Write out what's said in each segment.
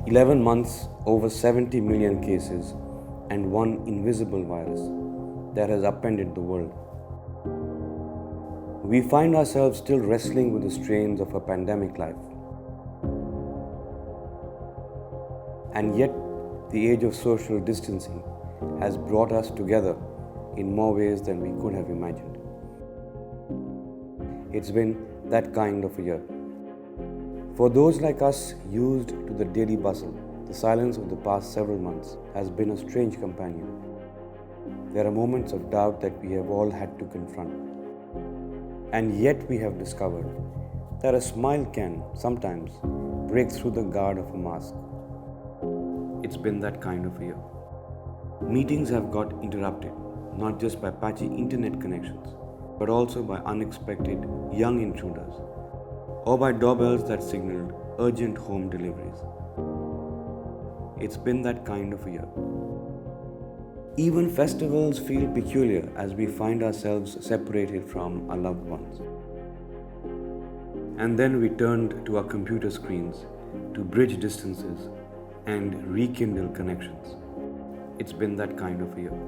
11 months, over 70 million cases, and one invisible virus that has upended the world. We find ourselves still wrestling with the strains of a pandemic life. And yet, the age of social distancing has brought us together in more ways than we could have imagined. It's been that kind of a year. For those like us used to the daily bustle, the silence of the past several months has been a strange companion. There are moments of doubt that we have all had to confront. And yet we have discovered that a smile can, sometimes, break through the guard of a mask. It's been that kind of a year. Meetings have got interrupted, not just by patchy internet connections, but also by unexpected young intruders, or by doorbells that signaled urgent home deliveries. It's been that kind of a year. Even festivals feel peculiar as we find ourselves separated from our loved ones. And then we turned to our computer screens to bridge distances and rekindle connections. It's been that kind of a year.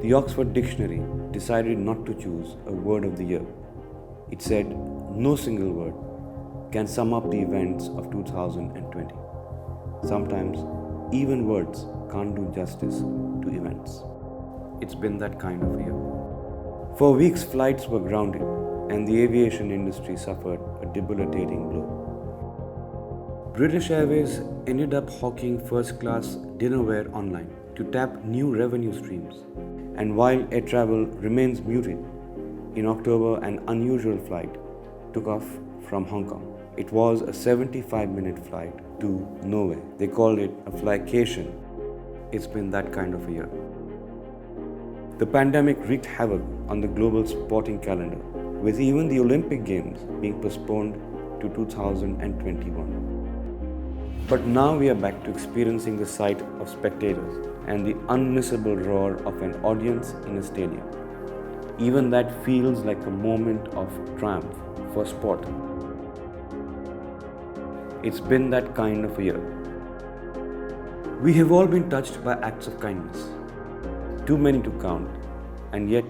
The Oxford Dictionary decided not to choose a word of the year. It said no single word can sum up the events of 2020. Sometimes even words can't do justice to events. It's been that kind of a year. For weeks, flights were grounded and the aviation industry suffered a debilitating blow. British Airways ended up hawking first-class dinnerware online to tap new revenue streams. And while air travel remains muted, in October an unusual flight took off from Hong Kong. It was a 75-minute flight to nowhere. They called it a flycation. It's been that kind of a year. The pandemic wreaked havoc on the global sporting calendar, with even the Olympic Games being postponed to 2021. But now we are back to experiencing the sight of spectators and the unmissable roar of an audience in a stadium. Even that feels like a moment of triumph for sport. It's been that kind of a year. We have all been touched by acts of kindness, too many to count, and yet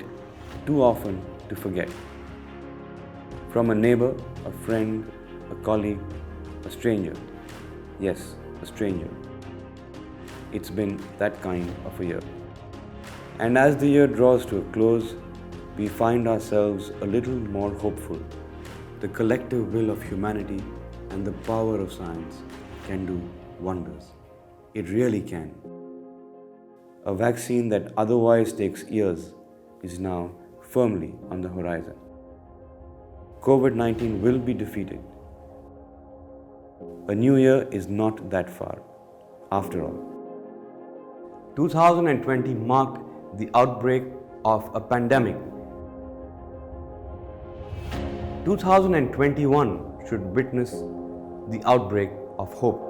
too often to forget. From a neighbor, a friend, a colleague, a stranger. Yes, a stranger. It's been that kind of a year. And as the year draws to a close, we find ourselves a little more hopeful. The collective will of humanity and the power of science can do wonders. It really can. A vaccine that otherwise takes years is now firmly on the horizon. COVID-19 will be defeated. A new year is not that far, after all. 2020 marked the outbreak of a pandemic. 2021 should witness the outbreak of hope.